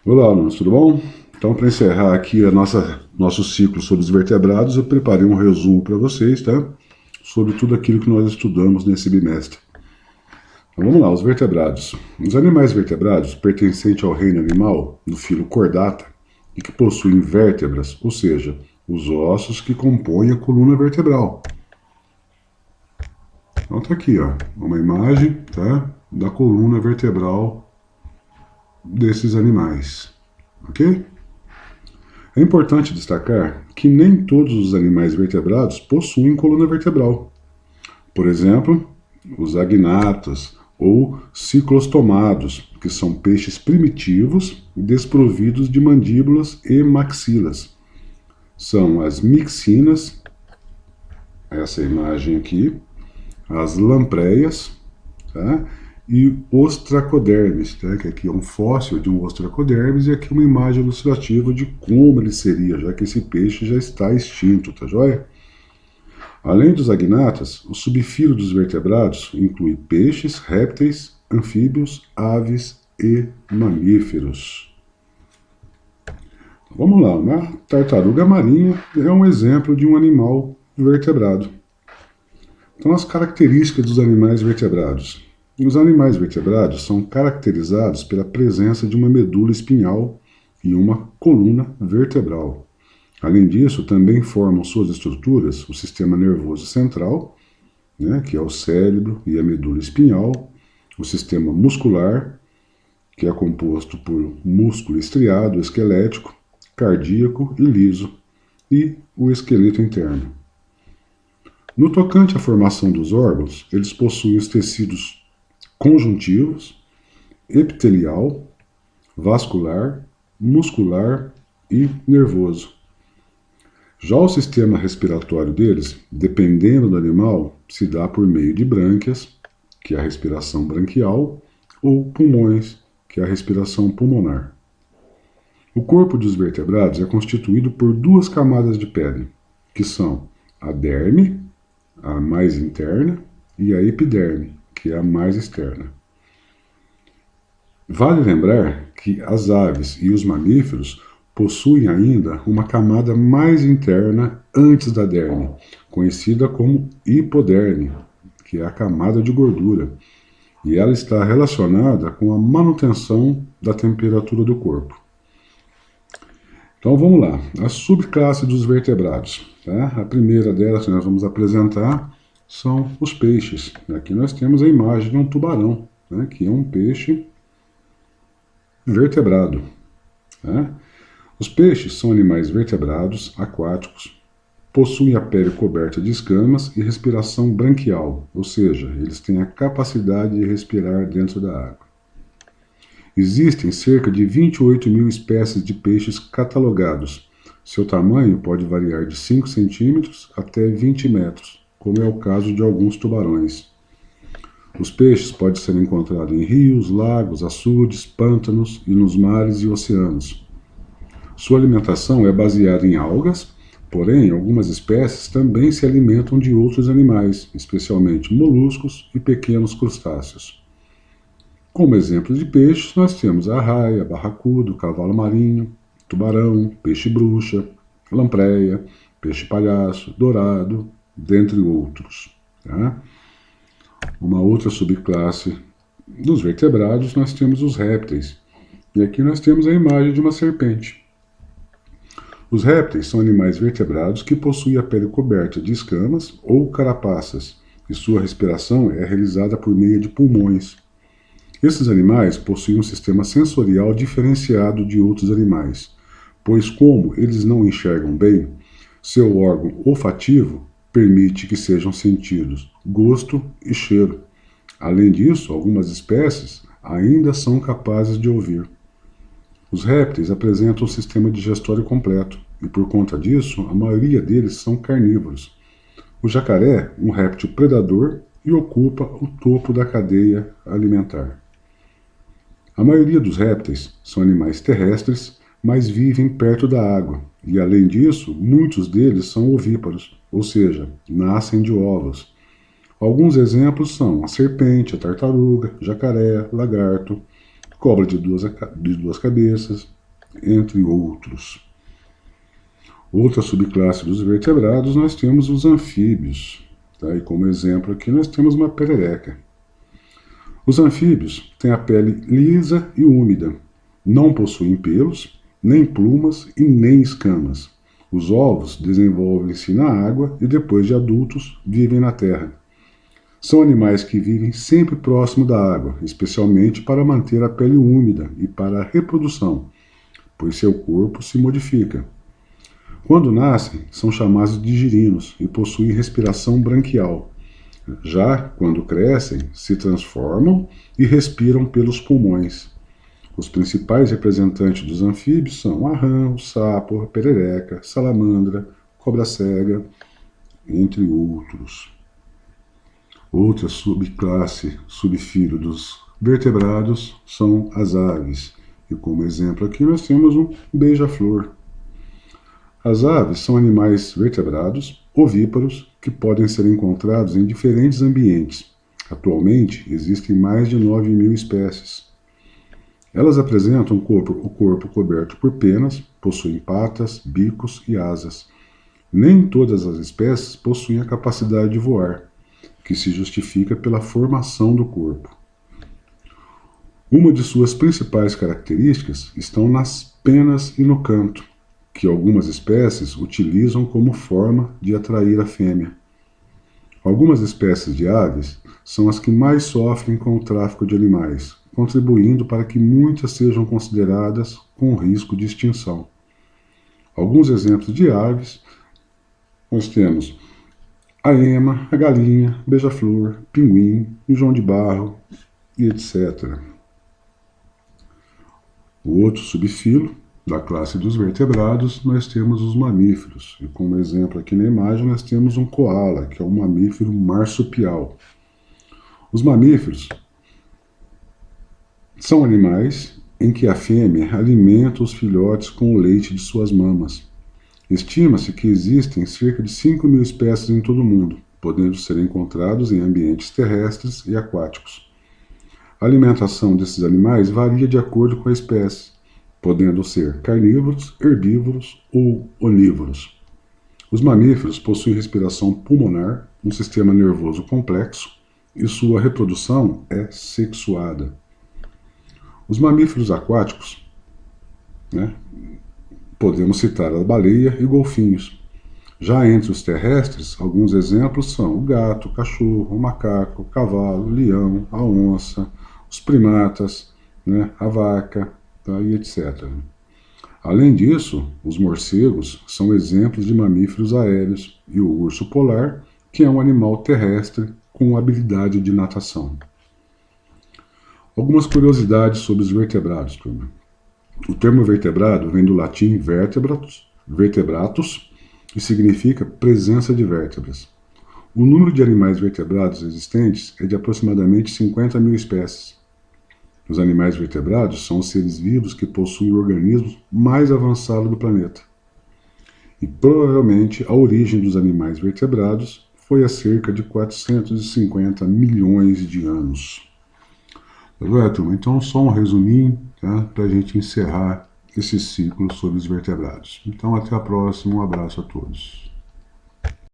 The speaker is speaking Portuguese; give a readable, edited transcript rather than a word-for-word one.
Olá, alunos, tudo bom? Então, para encerrar aqui nosso ciclo sobre os vertebrados, eu preparei um resumo para vocês, tá? Sobre tudo aquilo que nós estudamos nesse bimestre. Então, vamos lá, os vertebrados. Os animais vertebrados, pertencentes ao reino animal, do filo Chordata, e que possuem vértebras, ou seja, os ossos que compõem a coluna vertebral. Então, tá aqui, ó, uma imagem, tá? Da coluna vertebral desses animais, ok? É importante destacar que nem todos os animais vertebrados possuem coluna vertebral. Por exemplo, os agnatas ou ciclostomados, que são peixes primitivos desprovidos de mandíbulas e maxilas. São as mixinas, essa imagem aqui, as lampreias, tá? E os tracodermes, tá? Que aqui é um fóssil de um ostracodermes e aqui uma imagem ilustrativa de como ele seria, já que esse peixe já está extinto, tá joia? Além dos agnatas, o subfilo dos vertebrados inclui peixes, répteis, anfíbios, aves e mamíferos. Vamos lá, uma tartaruga marinha é um exemplo de um animal vertebrado. Então, as características dos animais vertebrados. Os animais vertebrados são caracterizados pela presença de uma medula espinhal e uma coluna vertebral. Além disso, também formam suas estruturas o sistema nervoso central, né, que é o cérebro e a medula espinhal, o sistema muscular, que é composto por músculo estriado, esquelético, cardíaco e liso, e o esqueleto interno. No tocante à formação dos órgãos, eles possuem os tecidos conjuntivos, epitelial, vascular, muscular e nervoso. Já o sistema respiratório deles, dependendo do animal, se dá por meio de brânquias, que é a respiração branquial, ou pulmões, que é a respiração pulmonar. O corpo dos vertebrados é constituído por duas camadas de pele, que são a derme, a mais interna, e a epiderme, que é a mais externa. Vale lembrar que as aves e os mamíferos possuem ainda uma camada mais interna antes da derme, conhecida como hipoderme, que é a camada de gordura, e ela está relacionada com a manutenção da temperatura do corpo. Então vamos lá, a subclasse dos vertebrados. Tá? A primeira delas que nós vamos apresentar são os peixes. Aqui nós temos a imagem de um tubarão, né, que é um peixe vertebrado. Tá? Os peixes são animais vertebrados, aquáticos, possuem a pele coberta de escamas e respiração branquial, ou seja, eles têm a capacidade de respirar dentro da água. Existem cerca de 28 mil espécies de peixes catalogados. Seu tamanho pode variar de 5 centímetros até 20 metros, como é o caso de alguns tubarões. Os peixes podem ser encontrados em rios, lagos, açudes, pântanos e nos mares e oceanos. Sua alimentação é baseada em algas, porém, algumas espécies também se alimentam de outros animais, especialmente moluscos e pequenos crustáceos. Como exemplos de peixes, nós temos a arraia, barracudo, cavalo marinho, tubarão, peixe-bruxa, lampreia, peixe-palhaço, dourado, dentre outros. Tá? Uma outra subclasse dos vertebrados, nós temos os répteis. E aqui nós temos a imagem de uma serpente. Os répteis são animais vertebrados que possuem a pele coberta de escamas ou carapaças, e sua respiração é realizada por meio de pulmões. Esses animais possuem um sistema sensorial diferenciado de outros animais, pois como eles não enxergam bem, seu órgão olfativo permite que sejam sentidos gosto e cheiro. Além disso, algumas espécies ainda são capazes de ouvir. Os répteis apresentam um sistema digestório completo, e por conta disso, a maioria deles são carnívoros. O jacaré, um réptil predador, e ocupa o topo da cadeia alimentar. A maioria dos répteis são animais terrestres, mas vivem perto da água, e além disso, muitos deles são ovíparos, ou seja, nascem de ovos. Alguns exemplos são a serpente, a tartaruga, jacaré, lagarto, cobra de duas cabeças, entre outros. Outra subclasse dos vertebrados nós temos os anfíbios. Tá? E como exemplo aqui nós temos uma perereca. Os anfíbios têm a pele lisa e úmida, não possuem pelos, nem plumas e nem escamas. Os ovos desenvolvem-se na água e depois de adultos vivem na terra. São animais que vivem sempre próximo da água, especialmente para manter a pele úmida e para a reprodução, pois seu corpo se modifica. Quando nascem, são chamados de girinos e possuem respiração branquial. Já quando crescem, se transformam e respiram pelos pulmões. Os principais representantes dos anfíbios são a rã, o sapo, a perereca, salamandra, cobra cega, entre outros. Outra subclasse, subfilho dos vertebrados são as aves. E como exemplo aqui nós temos um beija-flor. As aves são animais vertebrados, ovíparos, que podem ser encontrados em diferentes ambientes. Atualmente, existem mais de 9.000 espécies. Elas apresentam o corpo coberto por penas, possuem patas, bicos e asas. Nem todas as espécies possuem a capacidade de voar, que se justifica pela formação do corpo. Uma de suas principais características estão nas penas e no canto, que algumas espécies utilizam como forma de atrair a fêmea. Algumas espécies de aves são as que mais sofrem com o tráfico de animais, contribuindo para que muitas sejam consideradas com risco de extinção. Alguns exemplos de aves, nós temos a ema, a galinha, beija-flor, pinguim, o joão de barro e etc. O outro subfilo da classe dos vertebrados, nós temos os mamíferos. E como exemplo aqui na imagem, nós temos um coala, que é um mamífero marsupial. Os mamíferos são animais em que a fêmea alimenta os filhotes com o leite de suas mamas. Estima-se que existem cerca de 5.000 espécies em todo o mundo, podendo ser encontrados em ambientes terrestres e aquáticos. A alimentação desses animais varia de acordo com a espécie, podendo ser carnívoros, herbívoros ou onívoros. Os mamíferos possuem respiração pulmonar, um sistema nervoso complexo e sua reprodução é sexuada. Os mamíferos aquáticos, podemos citar a baleia e golfinhos. Já entre os terrestres, alguns exemplos são o gato, o cachorro, o macaco, o cavalo, o leão, a onça, os primatas, a vaca, e etc. Além disso, os morcegos são exemplos de mamíferos aéreos e o urso polar, que é um animal terrestre com habilidade de natação. Algumas curiosidades sobre os vertebrados, turma. O termo vertebrado vem do latim vertebratus, e significa presença de vértebras. O número de animais vertebrados existentes é de aproximadamente 50.000 espécies. Os animais vertebrados são os seres vivos que possuem o organismo mais avançado do planeta. E provavelmente a origem dos animais vertebrados foi há cerca de 450 milhões de anos. Tá bom, turma? Então, só um resuminho, para a gente encerrar esse ciclo sobre os vertebrados. Então, até a próxima. Um abraço a todos.